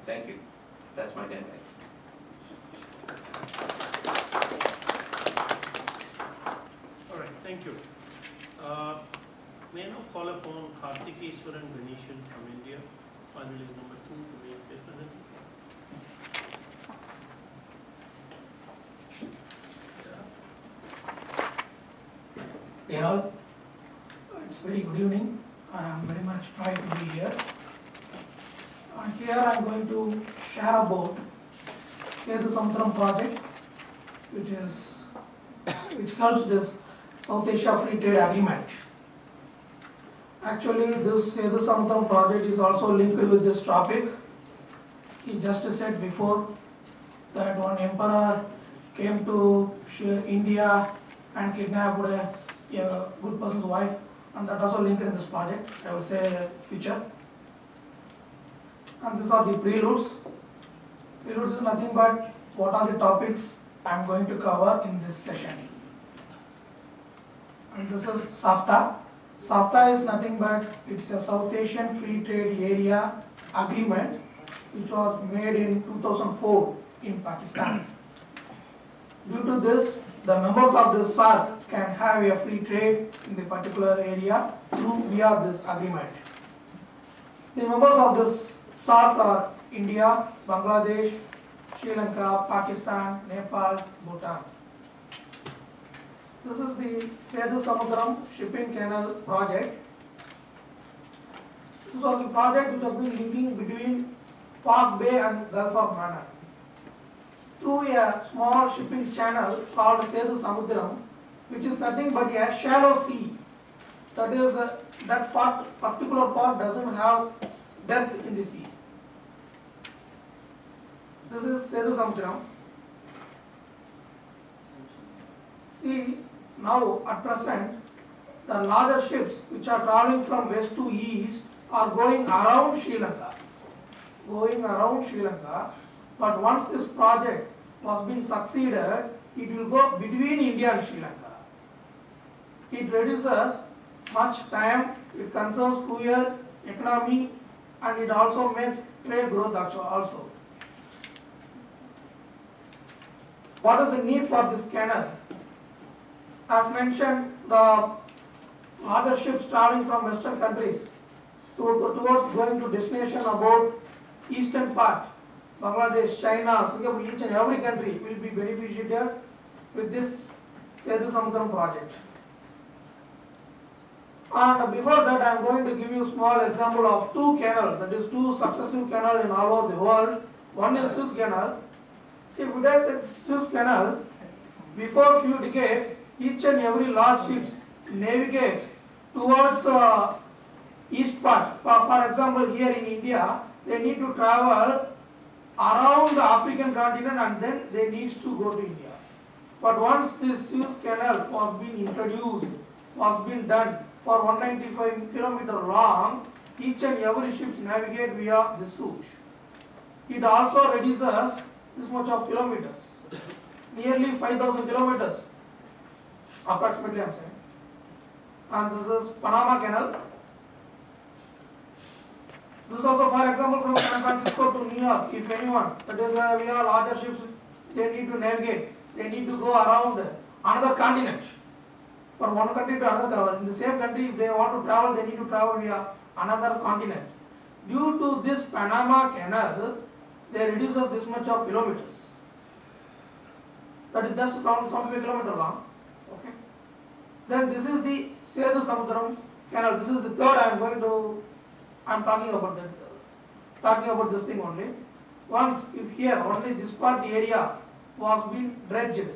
Thank you. That's my 10 minutes. All right, thank you. May I now call upon Karthikeswaran Ganeshan from India, finalist number 2 to make his presentation. Dear all, it's very good evening. I am very much proud to be here. And here I am going to share about Sethu Samudram project, which helps this South Asia Free Trade Agreement. Actually, this Sethu Samudram project is also linked with this topic. He just said before that one emperor came to India and kidnapped a good person's wife, and that also linked in this project. I will say future. And these are the preludes. Preludes is nothing but what are the topics I am going to cover in this session. And this is SAFTA. SAFTA is nothing but it's a South Asian Free Trade Area agreement which was made in 2004 in Pakistan. Due to this, the members of the SAARC can have a free trade in the particular area via this agreement. The members of this SAARC are India, Bangladesh, Sri Lanka, Pakistan, Nepal, Bhutan. This is the Sethu Samudram shipping canal project. This was a project which has been linking between Pak Bay and Gulf of Mannar. Through a small shipping channel called Sethu Samudram, which is nothing but a shallow sea. That is, that particular part doesn't have depth in the sea. This is Sethu Samudram. See, now at present, the larger ships which are traveling from west to east are going around Sri Lanka. But once this project was being succeeded, it will go between India and Sri Lanka. It reduces much time, it conserves fuel, economy, and it also makes trade growth also. What is the need for this canal? As mentioned, the larger ships traveling from western countries towards going to destination about eastern part, Bangladesh, China, Singapore, each and every country will be beneficiated with this Sethu Samudram project. And before that, I am going to give you a small example of two canals, that is two successive canals in all over the world. One is Suez Canal. See, if you take the Suez Canal, before few decades, each and every large ships navigate towards east part. For example, here in India, they need to travel around the African continent and then they need to go to India. But once this Suez Canal was being introduced, was being done for 195 km long, each and every ships navigate via this route. It also reduces this much of kilometers, nearly 5,000 kilometers, approximately I am saying. And this is Panama Canal. This is also, for example, from San Francisco to New York. If anyone, that is via larger ships, they need to navigate. They need to go around another continent. From one country to another, in the same country, if they want to travel, they need to travel via another continent. Due to this Panama Canal, they reduces this much of kilometers. That is just 75 kilometers long. Okay. Then this is the Sethu Samudram Canal. This is the third I am talking about this thing only. Once if here only this part area was being dredged,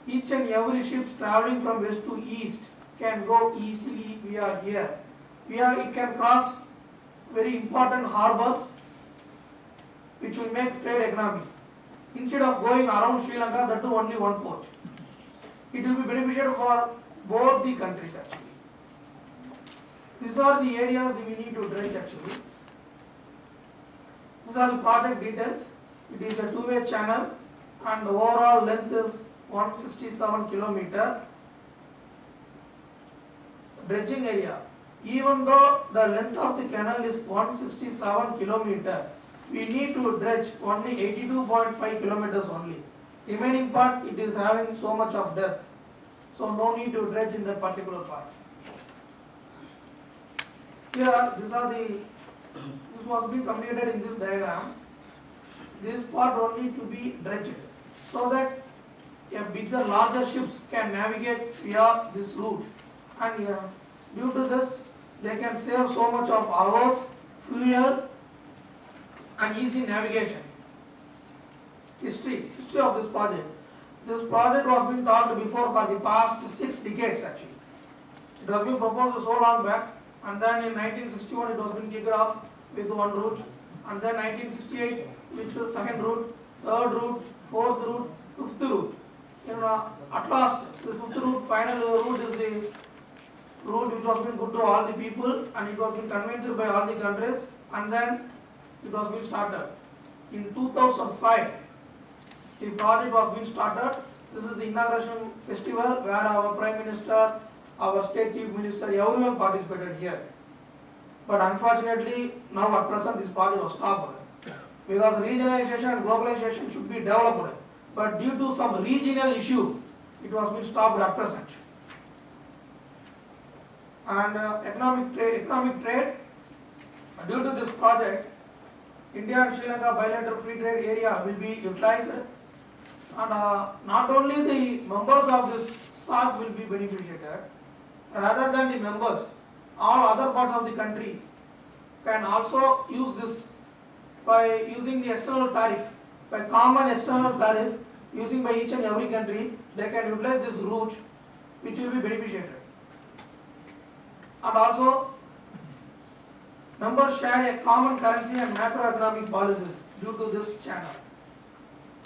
each and every ships traveling from west to east can go easily via here. Via it can cross very important harbors which will make trade economy. Instead of going around Sri Lanka, that too only one port. It will be beneficial for both the countries actually. These are the areas that we need to dredge actually. These are the project details. It is a two-way channel and the overall length is 167 km. Dredging area. Even though the length of the canal is 167 km, we need to dredge only 82.5 kilometers only. Remaining part, it is having so much of depth. So no need to dredge in that particular part. Here, this was being completed in this diagram. This part only to be dredged so that a bigger, larger ships can navigate via this route. And due to this, they can save so much of hours, fuel, and easy navigation. History of this project. This project was being talked before for the past 6 decades actually. It was being proposed so long back, and then in 1961 it was being kicked off with one route, and then 1968 with the second route, third route, fourth route, fifth route. At last, the fifth route, final route is the route which was being good to all the people, and it was being convinced by all the countries, and then it was being started. In 2005, the project was being started. This is the inauguration festival where our Prime Minister, our State Chief Minister, everyone participated here. But unfortunately, now at present this project was stopped because regionalization and globalization should be developed. But due to some regional issue, it was being stopped at present. And economic trade, due to this project, India and Sri Lanka bilateral free trade area will be utilized, and not only the members of this SAARC will be benefited, rather than the members, all other parts of the country can also use this by using the external tariff, by common external tariff using by each and every country, they can utilize this route which will be beneficiated. And also, members share a common currency and macroeconomic policies due to this channel.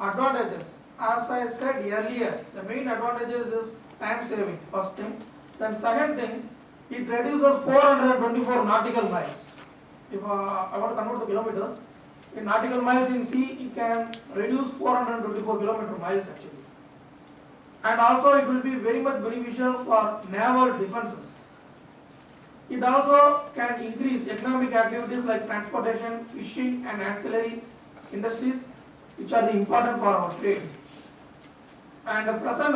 Advantages. As I said earlier, the main advantages is time saving, first thing. Then second thing, it reduces 424 nautical miles. If I want to convert to kilometers, in nautical miles in sea, it can reduce 424 kilometer miles actually. And also it will be very much beneficial for naval defenses. It also can increase economic activities like transportation, fishing and ancillary industries, which are important for our trade. And the present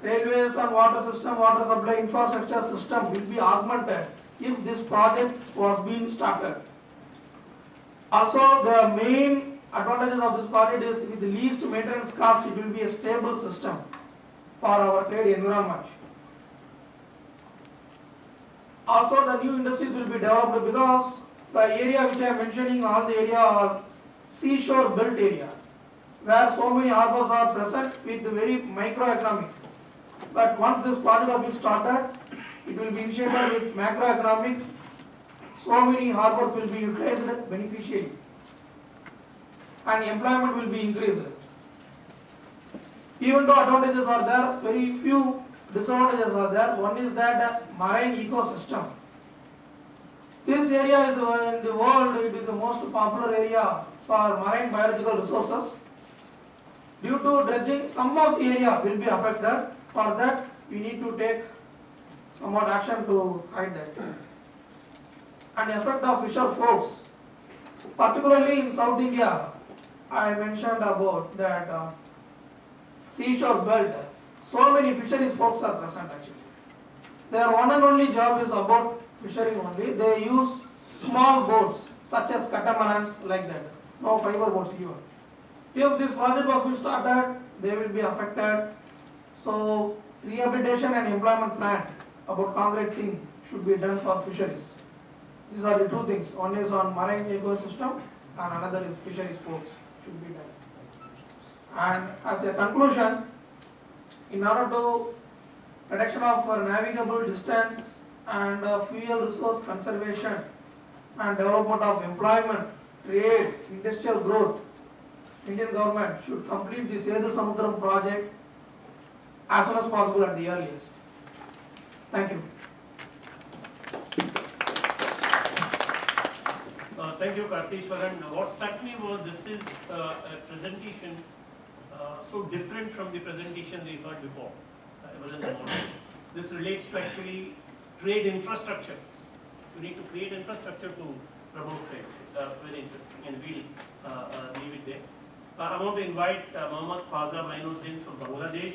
railways and water system, water supply infrastructure system will be augmented if this project was being started. Also, the main advantages of this project is with the least maintenance cost, it will be a stable system for our trade environment. Also, the new industries will be developed because the area which I am mentioning, all the area are seashore belt area, where so many harbors are present with very microeconomic. But once this project has been started, it will be initiated with macroeconomic. So many harbors will be utilized beneficially, and employment will be increased. Even though advantages are there, very few disadvantages are there. One is that marine ecosystem. This area is in the world, it is the most popular area for marine biological resources. Due to dredging, some of the area will be affected. For that, we need to take somewhat action to hide that. And effect of fisher folks, particularly in South India, I mentioned about that seashore belt. So many fisheries folks are present actually. Their one and only job is about fishing only. They use small boats such as catamarans like that, no fiber boats even. If this project was being started, they will be affected. So rehabilitation and employment plan about concrete thing should be done for fisheries. These are the two things. One is on marine ecosystem and another is fisheries folks should be done. And as a conclusion, in order to reduction of navigable distance and fuel resource conservation and development of employment, trade, industrial growth, Indian government should complete the Setu Samudram project as soon as possible at the earliest. Thank you. Thank you, Kartishwaran. What struck me was this is a presentation so different from the presentation we heard before. It was in the morning. This relates to actually trade infrastructure. You need to create infrastructure to promote trade. Very interesting, and we'll leave it there. I want to invite Mohammad Khwaja Mainuddin from Bangladesh.